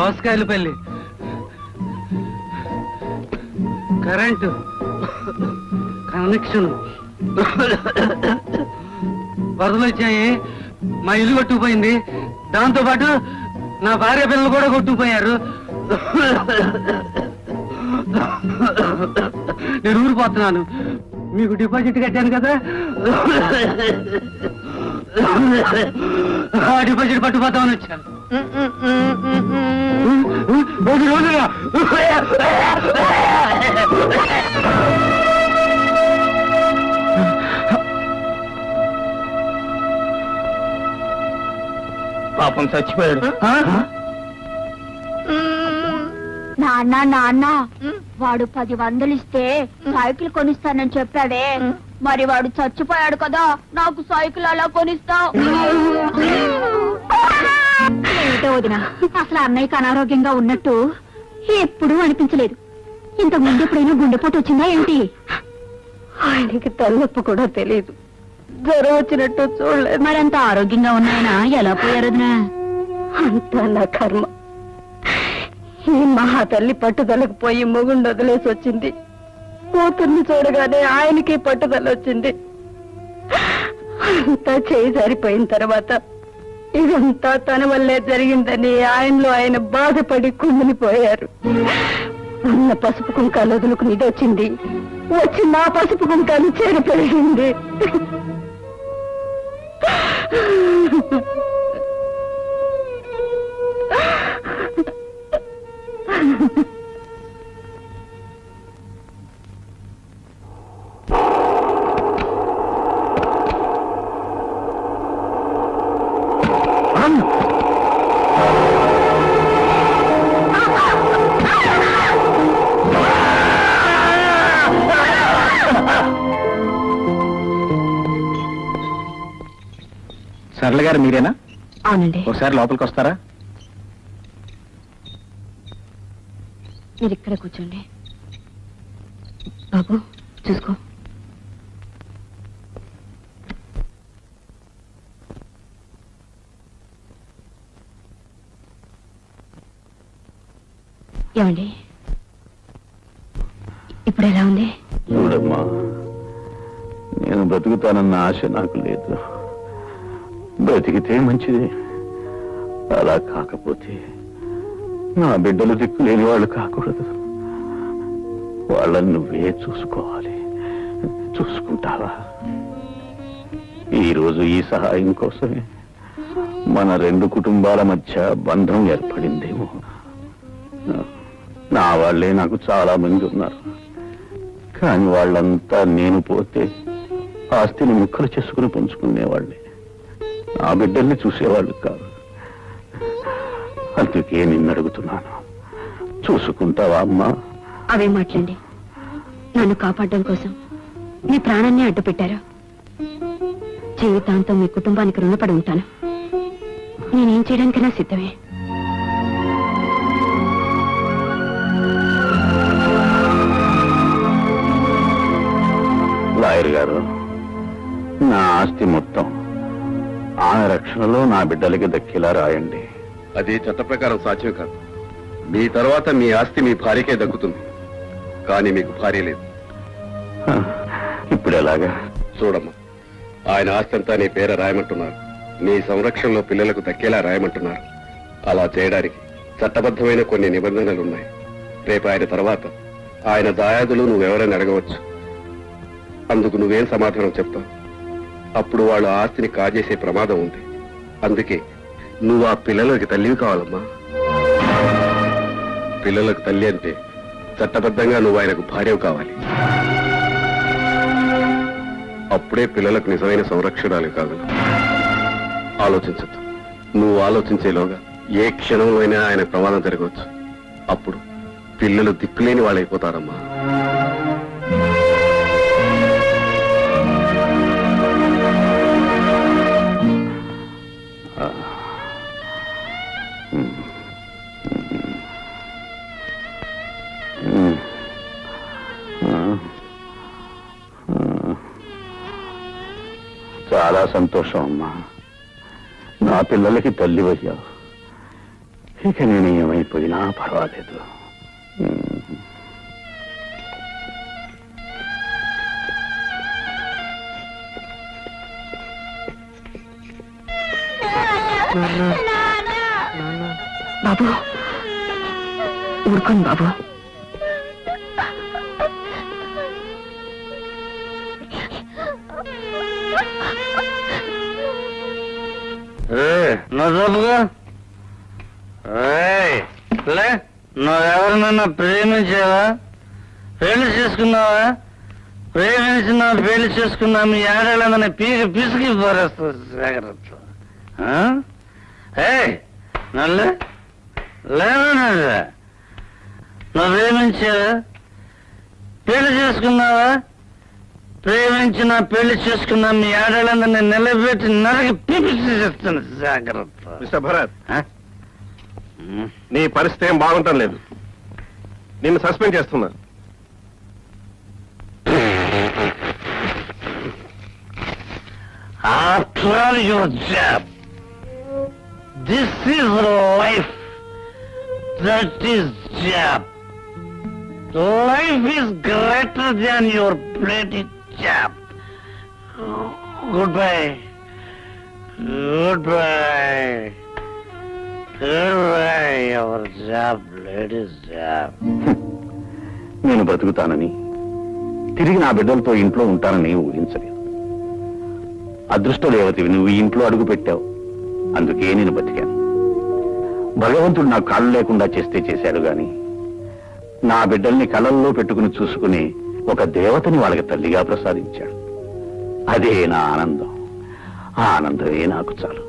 Dosakayalapalli current connection వరదలు వచ్చాయి, మా ఇల్లు కొట్టుకుపోయింది. దాంతో పాటు నా భార్య పిల్లలు కూడా కొట్టుకుపోయారు. నేను ఊరిపోతున్నాను. మీకు డిపాజిట్ కట్టాను కదా, ఆ డిపాజిట్ పట్టుకుపోతామని వచ్చాను. రోజుగా పాపం చచ్చిపోయాడు. నాన్న నాన్న, వాడు 10 వందలు ఇస్తే సైకిల్ కొనిస్తానని చెప్పాడే, మరి వాడు చచ్చిపోయాడు కదా, నాకు సైకిల్ అలా కొనిస్తావు? ఏమిటో వదినా, అసలు అన్నయ్యకి అనారోగ్యంగా ఉన్నట్టు ఎప్పుడూ అనిపించలేదు. ఇంతకు ముందు ఎప్పుడైనా గుండెపోటు వచ్చిందా ఏంటి? ఆయనకి తలనొప్పి కూడా తెలియదు, జ్వరం వచ్చినట్టు చూడలేదు. మరంత ఆరోగ్యంగా ఉన్నాయనా ఎలా పోయారు వదినా? అంతా నా కర్మ. ఈ మహా తల్లి పట్టుదలకు పోయి మొగుండు వదిలేసి వచ్చింది. కూతుర్ని చూడగానే ఆయనకి పట్టుదల వచ్చింది. అంతా చేయి జారిపోయిన తర్వాత ఇదంతా తన వల్లే జరిగిందని ఆయనలో ఆయన బాధపడి కుమిలిపోయారు. ఉన్న పసుపు కుంకాలు వదులుకుని ఇది వచ్చింది, వచ్చి నా పసుపు కుంకాలు చేరిపోయింది. సరళ గారు మీరేనా? అవునండి. ఒకసారి లోపలికి వస్తారా? మీరు ఇక్కడ కూర్చోండి. బాబు చూసుకో. ఏమండి, ఇప్పుడు ఎలా ఉంది? చూడమ్మా, నేను బ్రతుకుతానన్న ఆశ నాకు లేదు. బ్రతికితే మంచిది, అలా కాకపోతే నా బిడ్డలు దిక్కు లేని వాళ్ళు కాకూడదు. వాళ్ళని నువ్వే చూసుకోవాలి. చూసుకుంటావా? ఈరోజు ఈ సహాయం కోసమే మన 2 కుటుంబాల మధ్య బంధం ఏర్పడిందేమో. నా వాళ్ళే నాకు చాలా మంది ఉన్నారు, కానీ వాళ్ళంతా నేను పోతే ఆస్తిని ముక్కలు చేసుకుని పంచుకునేవాళ్ళే, నా బిడ్డల్ని చూసేవాళ్ళు కాదు. అందుకే నిన్ను అడుగుతున్నాను, చూసుకుంటావా అమ్మా? అవే మాట్లాడండి. నన్ను కాపాడడం కోసం మీ ప్రాణాన్ని అడ్డు పెట్టారు. జీవితాంతం మీ కుటుంబానికి రుణపడి ఉంటాను. నేనేం చేయడానికైనా సిద్ధమే. లాయర్ గారు, నా ఆస్తి మొత్తం ఆమె రక్షణలో నా బిడ్డలకి దక్కేలా రాయండి. అది చట్ట ప్రకారం సాధ్యం కాదు. మీ తర్వాత మీ ఆస్తి మీ భార్యకే దక్కుతుంది, కానీ మీకు భార్య లేదు. ఇప్పుడు ఎలాగా? చూడమ్మా, ఆయన ఆస్తి అంతా నీ పేర రాయమంటున్నారు. నీ సంరక్షణలో పిల్లలకు దక్కేలా రాయమంటున్నారు. అలా చేయడానికి చట్టబద్ధమైన కొన్ని నిబంధనలున్నాయి. రేపు ఆయన తర్వాత ఆయన దాయాదులు నువ్వెవరైనా అడగవచ్చు. అందుకు నువ్వేం సమాధానం చెప్తావు? అప్పుడు వాళ్ళు ఆస్తిని కాజేసే ప్రమాదం ఉంది. అందుకే నువ్వు ఆ పిల్లలకి తల్లివి కావాలమ్మా. పిల్లలకు తల్లి అంటే చట్టబద్ధంగా నువ్వు ఆయనకు భార్యవు కావాలి. అప్పుడే పిల్లలకు నిజమైన సంరక్షణాలు కాదు. ఆలోచించద్దు. నువ్వు ఆలోచించేలోగా ఏ క్షణంలో అయినా ఆయన ప్రమాదం జరగవచ్చు. అప్పుడు పిల్లలు దిక్కులేని వాళ్ళైపోతారమ్మా. చాలా సంతోషం అమ్మా, నా పిల్లలకి తల్లి అయ్యావు. ఇక నేను ఏమైపోయినా పర్వాలేదు. బాబు ఊరుకోండి బాబు. నువ్వుగా నువ్వెవరినన్నా ప్రేమించావా? పెళ్లి చేసుకున్నావా? ప్రేమించిన పెళ్లి చేసుకున్నా మీ ఆడేళ్ళందరినీ పీకి పిసికి పారేస్తుంది జాగ్రత్త. నల్లు లేదా నువ్వు ప్రేమించావా? పెళ్లి చేసుకున్నావా? ప్రేమించిన పెళ్లి చేసుకున్నా మీ ఆడేళ్ళందరినీ నిలబెట్టి నరకి పిపిసి చెప్తాను జాగ్రత్త. మిస్టర్ భరత్, నీ పరిస్థితి ఏం బాగుంటం లేదు. నిన్ను సస్పెండ్ చేస్తున్నా. After all your job, this is life. That is job. Life is greater than your bloody job. Goodbye. Goodbye. Goodbye, your job, ladies' job. నేను బతుకుతానని, తిరిగి నా బిడ్డలతో ఇంట్లో ఉంటానని ఊహించలేదు. అదృష్ట దేవతవి నువ్వు ఈ ఇంట్లో అడుగు పెట్టావు, అందుకే నేను బతికాను. భగవంతుడు నాకు కాళ్ళు లేకుండా చేస్తే చేశాడు గాని నా బిడ్డల్ని కళ్ళల్లో పెట్టుకుని చూసుకుని ఒక దేవతని వాళ్ళకి తల్లిగా ప్రసాదించాడు. అదే నా ఆనందం. ఆ ఆనందమే నాకు చాలు.